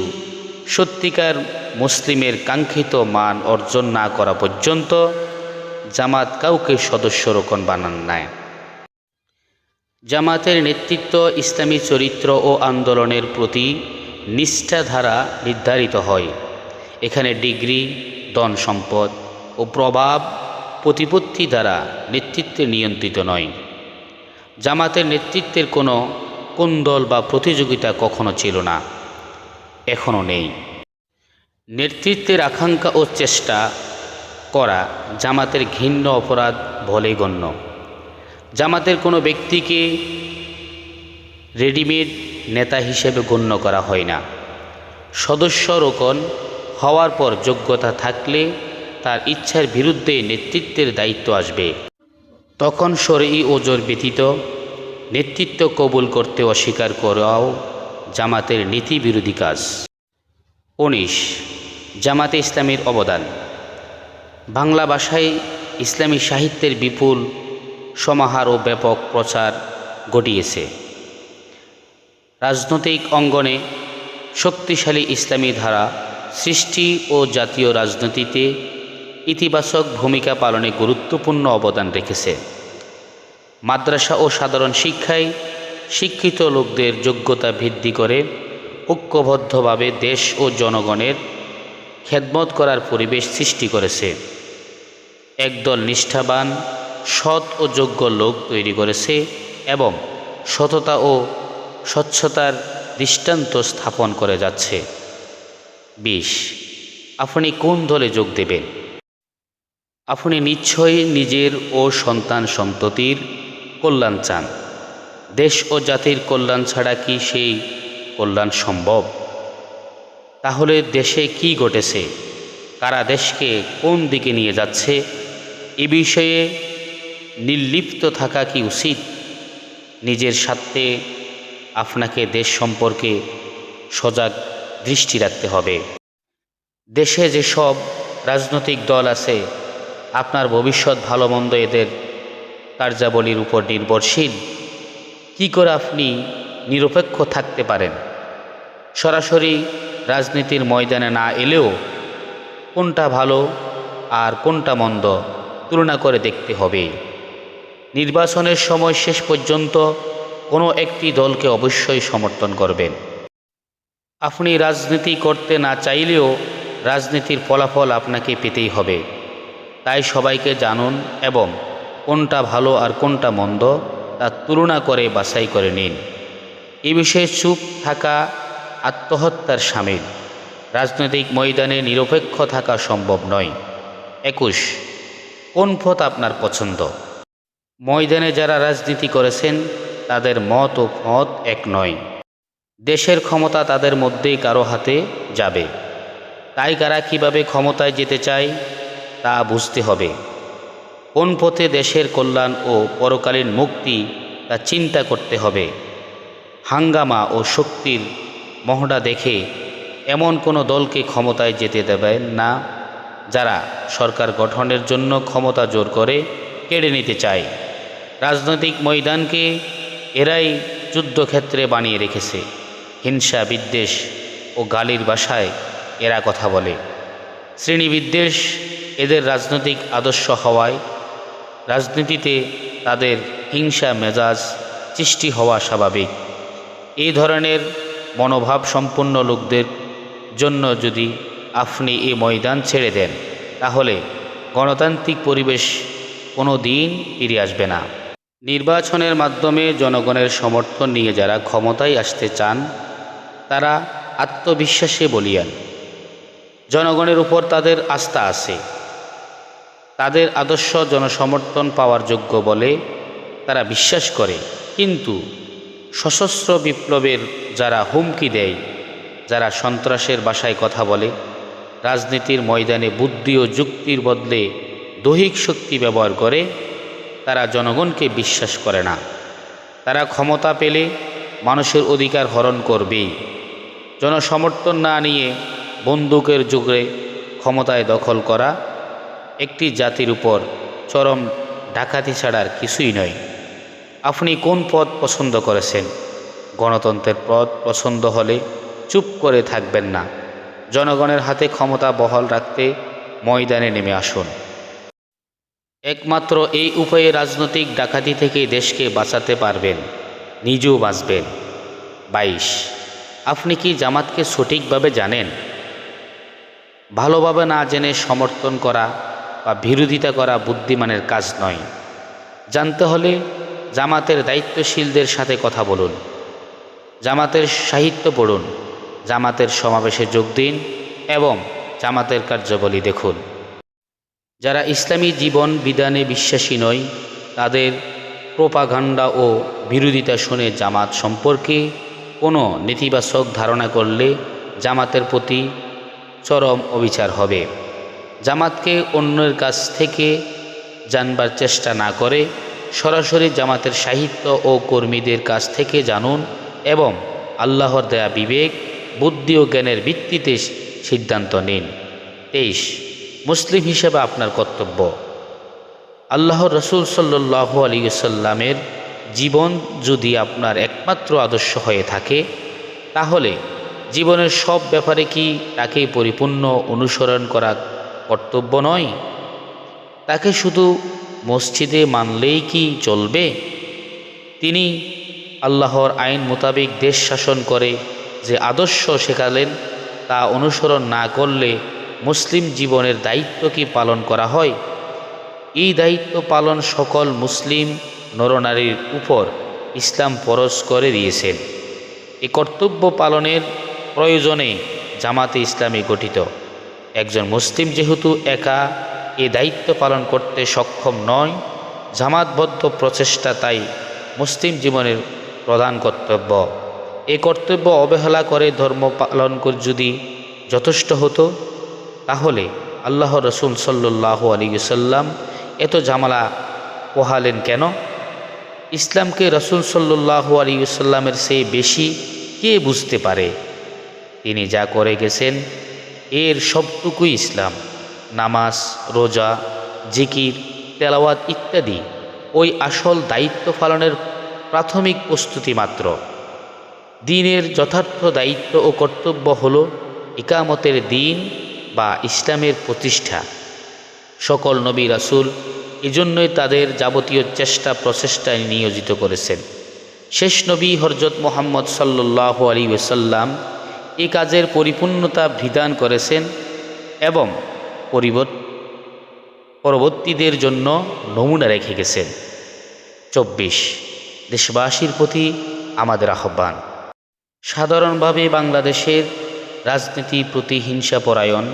A: সত্যিকার মুসলিমের কাঙ্ক্ষিত মান অর্জন না করা পর্যন্ত জামাত কাউকে সদস্য রোকন বানান নাই। জামাতের নেতৃত্ব ইসলামী চরিত্র ও আন্দোলনের প্রতি নিষ্ঠা দ্বারা নির্ধারিত হয়। এখানে ডিগ্রি, ধন সম্পদ ও প্রভাব প্রতিপত্তি দ্বারা নেতৃত্বে নিয়ন্ত্রিত নয়। জামাতের নেতৃত্বের কোনো কোন্দল বা প্রতিযোগিতা কখনো ছিল না, এখনও নেই। নেতৃত্বের আকাঙ্ক্ষা ও চেষ্টা করা জামাতের ঘৃণ্য অপরাধ বলে গণ্য। জামাতের কোনো ব্যক্তিকে রেডিমেড নেতা হিসেবে গণ্য করা হয় না। সদস্য রোকন হওয়ার পর যোগ্যতা থাকলে তার ইচ্ছার বিরুদ্ধে নেতৃত্বের দায়িত্ব আসবে। তখন শরঈ ওজর ব্যতীত নেতৃত্ব কবুল করতে অস্বীকার করাও জামাতের নীতি বিরোধী কাজ। ১৯ জামাতে ইসলামীর অবদান। বাংলা ভাষায় ইসলামী সাহিত্যের বিপুল সমাহার ও ব্যাপক প্রচার ঘটিয়েছে। রাজনৈতিক অঙ্গনে শক্তিশালী ইসলামী ধারা সৃষ্টি ও জাতীয় রাজনীতিতে ইতিবাচক ভূমিকা পালনে গুরুত্বপূর্ণ অবদান রেখেছে। মাদ্রাসা ও সাধারণ শিক্ষায় শিক্ষিত লোকদের যোগ্যতা বৃদ্ধি করে ঐক্যবদ্ধভাবে দেশ ও জনগণের খেদমত করার পরিবেশ সৃষ্টি করেছে। একদল নিষ্ঠাবান, সৎ ও যোগ্য লোক তৈরি করেছে এবং সততা ও স্বচ্ছতার দৃষ্টান্ত স্থাপন করে যাচ্ছে। ২০ আপনি কোন দলে যোগ দেবেন? আপনি নিশ্চয়ই নিজের ও সন্তান সন্ততির কল্যাণ চান। দেশ ও জাতির কল্যাণ ছাড়া কি সেই কল্যাণ সম্ভব? তাহলে দেশে কি ঘটেছে, কারা দেশকে কোন দিকে নিয়ে যাচ্ছে, এ বিষয়ে নির্লিপ্ত থাকা কি উচিত? নিজের স্বার্থে আপনাকে দেশ সম্পর্কে সজাগ দৃষ্টি রাখতে হবে। দেশে যেসব রাজনৈতিক দল আছে, আপনার ভবিষ্যৎ ভালো মন্দ এদের কার্যাবলীর উপর নির্ভরশীল। কি করে আপনি নিরপেক্ষ থাকতে পারেন? সরাসরি রাজনীতির ময়দানে না এলেও কোনটা ভালো আর কোনটা মন্দ তুলনা করে দেখতে হবে। নির্বাচনের সময় শেষ পর্যন্ত কোনো একটি দলকে অবশ্যই সমর্থন করবেন। আপনি রাজনীতি করতে না চাইলেও রাজনীতির ফলাফল আপনাকে পেতেই হবে। তাই সবাইকে জানুন এবং কোনটা ভালো আর কোনটা মন্দ তা তুলনা করে বাছাই করে নিন। এ বিষয়ে চুপ থাকা আত্মহত্যার শামিল। রাজনৈতিক ময়দানে নিরপেক্ষ থাকা সম্ভব নয়। ২১ কোন পথ আপনার পছন্দ? ময়দানে যারা রাজনীতি করেছেন তাদের মত ও পথ এক নয়। দেশের ক্ষমতা তাদের মধ্যেই কারো হাতে যাবে। তাই কারা কিভাবে ক্ষমতায় যেতে চায় তা বুঝতে হবে। কোন পথে দেশের কল্যাণ ও পরকালীন মুক্তি তা চিন্তা করতে হবে। হাঙ্গামা ও শক্তির মহড়া দেখে এমন কোনো দলকে ক্ষমতায় যেতে দেবেন না যারা সরকার গঠনের জন্য ক্ষমতা জোর করে কেড়ে নিতে চায়। রাজনৈতিক ময়দানকে এরাই যুদ্ধক্ষেত্রে বানিয়ে রেখেছে। হিংসা, বিদ্বেষ ও গালির ভাষায় এরা কথা বলে। শ্রেণীবিদ্বেষ এদের রাজনৈতিক আদর্শ হওয়ায় রাজনীতিতে তাদের হিংসা মেজাজ সৃষ্টি হওয়া স্বাভাবিক। এই ধরনের মনোভাব সম্পন্ন লোকদের জন্য যদি আপনি এই ময়দান ছেড়ে দেন, তাহলে গণতান্ত্রিক পরিবেশ কোনো দিন ফিরে আসবে না। নির্বাচনের মাধ্যমে জনগণের সমর্থন নিয়ে যারা ক্ষমতায় আসতে চান, তারা আত্মবিশ্বাসে বলীয়ান। জনগণের উপর তাদের আস্থা আছে। তাদের আদর্শ জনসমর্থন পাওয়ার যোগ্য বলে তারা বিশ্বাস করে। কিন্তু সশস্ত্র বিপ্লবের যারা হুমকি দেয়, যারা সন্ত্রাসের ভাষায় কথা বলে, রাজনীতির ময়দানে বুদ্ধি ও যুক্তির বদলে দৈহিক শক্তি ব্যবহার করে, তারা জনগণকে বিশ্বাস করে না। তারা ক্ষমতা পেলে মানুষের অধিকার হরণ করবেই। জনসমর্থন না নিয়ে বন্দুকের যুগে ক্ষমতায় দখল করা একটি জাতির উপর চরম ডাকাতি ছাড়ার কিছুই নয়। আপনি কোন পথ পছন্দ করেছেন? গণতন্ত্রের পথ পছন্দ হলে চুপ করে থাকবেন না, জনগণের হাতে ক্ষমতা বহাল রাখতে ময়দানে নেমে আসুন। একমাত্র এই উপায়ে রাজনৈতিক ডাকাতি থেকে দেশকে বাঁচাতে পারবেন, নিজেও বাঁচবেন। 22, আপনি কি জামাতকে সঠিকভাবে জানেন? ভালোভাবে না জেনে সমর্থন করা বা বিরোধিতা করা বুদ্ধিমানের কাজ নয়। জানতে হলে জামাতের দায়িত্বশীলদের সাথে কথা বলুন, জামাতের সাহিত্য পড়ুন, জামাতের সমাবেশে যোগ দিন এবং জামাতের কার্যাবলী দেখুন। যারা ইসলামী জীবন বিধানে বিশ্বাসী নয় তাদের প্রোপাগান্ডা ও বিরোধিতা শুনে জামাত সম্পর্কে কোনো নেতিবাচক ধারণা করলে জামাতের প্রতি চরম অবিচার হবে। জামাতকে অন্যের কাছ থেকে জানবার চেষ্টা না করে সরাসরি জামাতের সাহিত্য ও কর্মীদের কাছ থেকে জানুন এবং আল্লাহর দেয়া বিবেক, বুদ্ধি ও জ্ঞানের ভিত্তিতে সিদ্ধান্ত নিন। 23, মুসলিম হিসেবে আপনার কর্তব্য। আল্লাহর রসুল সাল্লাল্লাহু আলাইহি ওয়াসাল্লামের জীবন যদি আপনার একমাত্র আদর্শ হয়ে থাকে তাহলে জীবনের সব ব্যাপারে কি তাকে পরিপূর্ণ অনুসরণ করা কর্তব্য নয়? তাকে শুধু মসজিদে মানলেই কি চলবে? তিনি আল্লাহর আইন মোতাবেক দেশ শাসন করে যে আদর্শ শেখালেন তা অনুসরণ না করলে মুসলিম জীবনের দায়িত্ব কি পালন করা হয়? এই দায়িত্ব পালন সকল মুসলিম নরনারীর উপর ইসলাম ফরজ করে দিয়েছেন। এই কর্তব্য পালনের প্রয়োজনে জামাতে ইসলামী গঠিত। একজন মুসলিম যেহেতু একা এ দায়িত্ব পালন করতে সক্ষম নয়, জামাতবদ্ধ প্রচেষ্টা তাই মুসলিম জীবনের প্রধান কর্তব্য। এ কর্তব্য অবহেলা করে ধর্ম পালন করে যদি যথেষ্ট হতো তাহলে আল্লাহ রসুল সাল্লাল্লাহু আলাইহি ওয়াসাল্লাম এত ঝামেলা পোহালেন কেন? ইসলামকে রসুল সাল্লাল্লাহু আলাইহি ওয়াসাল্লামের চেয়ে বেশি কে বুঝতে পারে? তিনি যা করে গেছেন এর সবটুকুই ইসলাম। নামাজ, রোজা, জিকির, তেলাওয়াত ইত্যাদি ওই আসল দায়িত্ব পালনের প্রাথমিক প্রস্তুতি মাত্র। দ্বীনের যথার্থ দায়িত্ব ও কর্তব্য হল ইকামতের দ্বীন বা ইসলামের প্রতিষ্ঠা। সকল নবী রাসূল এজন্যই তাদের যাবতীয় চেষ্টা প্রচেষ্টায় নিয়োজিত করেছেন। শেষ নবী হযরত মুহাম্মদ সাল্লাল্লাহু আলাইহি ওয়াসাল্লাম এই কাজের পরিপূর্ণতা বিধান করেছেন এবং পরবর্তীদের জন্য নমুনা রেখে গেছেন। 24, দেশবাসীর প্রতি আমাদের আহ্বান। সাধারণভাবে বাংলাদেশের রাজনীতি প্রতিহিংসাপরায়ণ,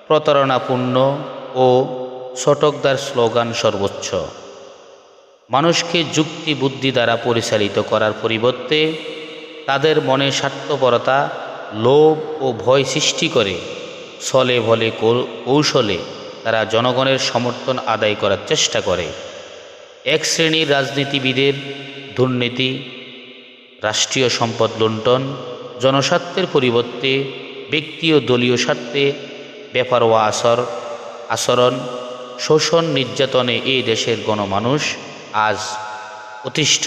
A: প্রতারণাপূর্ণ ও ষটকদার স্লোগান সর্বোচ্চ। মানুষকে যুক্তি বুদ্ধি দ্বারা পরিচালিত করার পরিবর্তে তাদের মনে স্বার্থপরতা, লোভ ও ভয় সৃষ্টি করে ছলে ভলে কৌশলে তারা জনগণের সমর্থন আদায় করার চেষ্টা করে। এক শ্রেণীর রাজনীতিবিদের দুর্নীতি, রাষ্ট্রীয় সম্পদ লুণ্ঠন, জনস্বার্থের পরিবর্তে ব্যক্তি ও দলীয় স্বার্থে বেপরোয়া আচরণ, শোষণ, নির্যাতনে এই দেশের গণমানুষ আজ অতিষ্ঠ।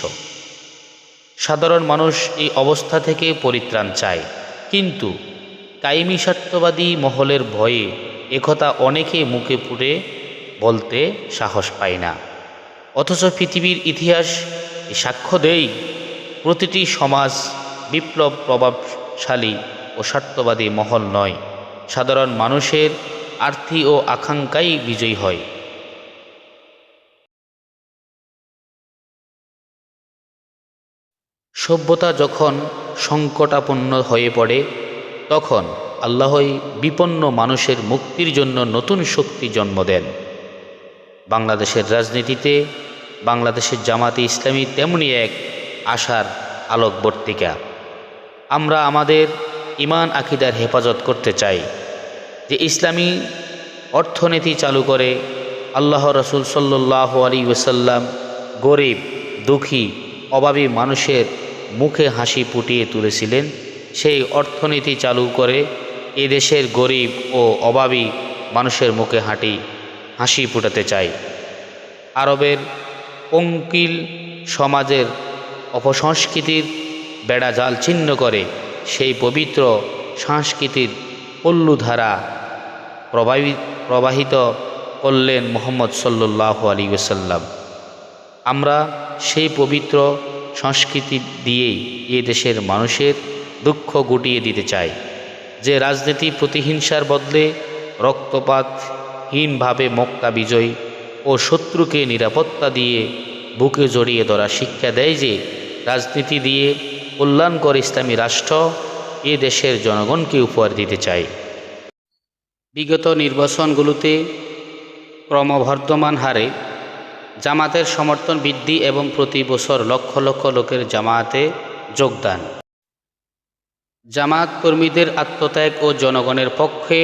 A: সাধারণ মানুষ এই অবস্থা থেকে পরিত্রাণ চায়, কিন্তু কায়েমি স্বার্থবাদী মহলের ভয়ে একথা অনেকে মুখে ফুটে বলতে সাহস পায় না। অথচ পৃথিবীর ইতিহাস সাক্ষ্য দেয় প্রতিটি সমাজ বিপ্লব প্রভাবশালী ও স্বার্থবাদী মহল নয়, সাধারণ মানুষের আর্থি ও আকাঙ্ক্ষাই বিজয়ী হয়। সভ্যতা যখন সংকটাপন্ন হয়ে পড়ে তখন আল্লাহই বিপন্ন মানুষের মুক্তির জন্য নতুন শক্তি জন্ম দেন। বাংলাদেশের রাজনীতিতে বাংলাদেশের জামাতে ইসলামী তেমনি এক আশার আলোকবর্তিকা। আমরা আমাদের ঈমান আকিদার হেফাজত করতে চাই যে ইসলামী অর্থনীতি চালু করে আল্লাহ রসুল সাল্লাল্লাহু আলাইহি ওয়াসাল্লাম গরিব, দুঃখী, অভাবী মানুষের মুখে হাসি ফুটিয়ে তুলেছিলেন। সেই অর্থনীতি চালু করে এদেশের গরিব ও অভাবী মানুষের মুখে হাসি ফুটাতে চাই। আরবের পঙ্কিল সমাজের অপসংস্কৃতির বেড়াজাল ছিন্ন করে সেই পবিত্র সংস্কৃতির পল্লুধারা প্রবাহিত করলেন মুহাম্মদ সাল্লাল্লাহু আলাইহি ওয়াসাল্লাম। আমরা সেই পবিত্র সংস্কৃতি দিয়েই এ দেশের মানুষের দুঃখ গুটিয়ে দিতে চাই, যে রাজনীতি প্রতিহিংসার বদলে রক্তপাতহীনভাবে মক্কা বিজয় ও শত্রুকে নিরাপত্তা দিয়ে বুকে জড়িয়ে ধরা শিক্ষা দেয় যে রাজনীতি দিয়ে কল্যাণকর ইসলামী রাষ্ট্র এ দেশের জনগণকে উপহার দিতে চায়। বিগত নির্বাচনগুলোতে ক্রমবর্ধমান হারে জামাতের সমর্থন বৃদ্ধি এবং প্রতি বছর লক্ষ লক্ষ লোকের জামায়াতে যোগদান, জামাত কর্মীদের আত্মত্যাগ ও জনগণের পক্ষে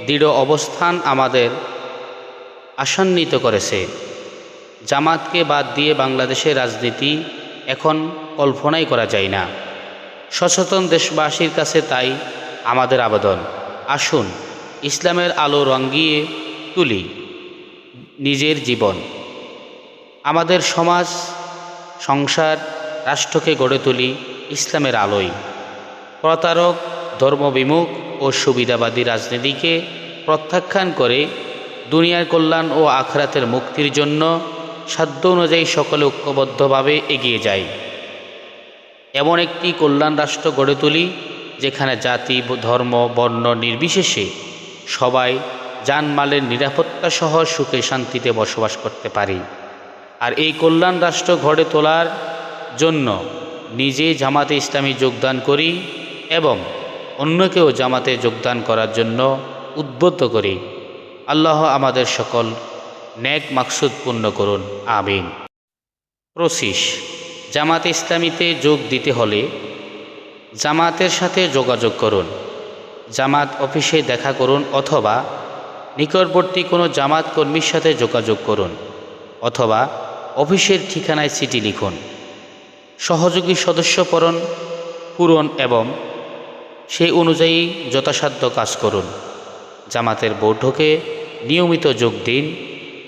A: দৃঢ় অবস্থান আমাদের আশান্বিত করেছে। জামাতকে বাদ দিয়ে বাংলাদেশের রাজনীতি এখন কল্পনাই করা যায় না। সচেতন দেশবাসীর কাছে তাই আমাদের আবেদন, আসুন ইসলামের আলো রঙিয়ে তুলি নিজের জীবন, আমাদের সমাজ, সংসার, রাষ্ট্রকে গড়ে তুলি ইসলামের আলোয়। প্রতারক, ধর্মবিমুখ ও সুবিধাবাদী রাজনীতিকে প্রত্যাখ্যান করে দুনিয়ার কল্যাণ ও আখিরাতের মুক্তির জন্য সাধ্য অনুযায়ী সকলে ঐক্যবদ্ধভাবে এগিয়ে যায়। এমন একটি কল্যাণ রাষ্ট্র গড়ে তুলি যেখানে জাতি, ধর্ম, বর্ণ নির্বিশেষে সবাই জানমালের নিরাপত্তা সহ সুখে শান্তিতে বসবাস করতে পারি। আর এই কল্যাণ রাষ্ট্র গড়ে তোলার জন্য নিজে জামাতে ইসলামী যোগদান করি এবং অন্যকেও জামাতে যোগদান করার জন্য উদ্বুদ্ধ করি। আল্লাহ আমাদের সকল নেক মাকসুদ পূর্ণ করুন, আমিন। প্রসিস, জামাতে ইসলামীতে যোগ দিতে হলে জামাতের সাথে যোগাযোগ করুন, জামাত অফিসে দেখা করুন অথবা নিকটবর্তী কোনো জামাত কর্মীর সাথে যোগাযোগ করুন অথবা অফিসের ঠিকানায় চিঠি লিখুন। সহযোগী সদস্য পূরণ এবং সেই অনুযায়ী যথাসাধ্য কাজ করুন। জামাতের বৈঠকে নিয়মিত যোগ দিন,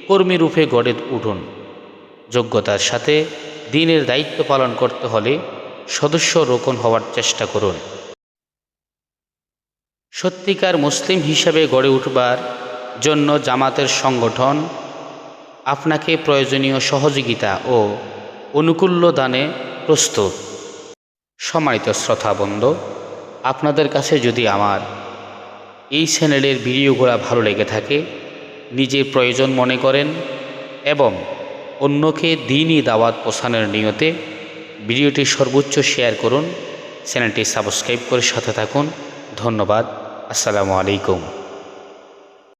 A: কর্মীরূপে গড়ে উঠুন। যোগ্যতার সাথে দ্বীনের দায়িত্ব পালন করতে হলে সদস্য রোকন হওয়ার চেষ্টা করুন। সত্যিকার মুসলিম হিসাবে গড়ে উঠবার জন্য জামাতের সংগঠন আপনাকে প্রয়োজনীয় সহযোগিতা ও অনুকূল্য দানে প্রস্তুত। সম্মানিত শ্রোতাবৃন্দ, আপনাদের কাছে যদি আমার এই চ্যানেলের ভিডিওগুলো ভালো লেগে থাকে, নিজের প্রয়োজন মনে করেন এবং অন্যকে দ্বীনি দাওয়াত পৌঁছানোর নিয়তে ভিডিওটি সর্বোচ্চ শেয়ার করুন, চ্যানেলটি সাবস্ক্রাইব করে সাথে থাকুন। ধন্যবাদ। আসসালামু আলাইকুম।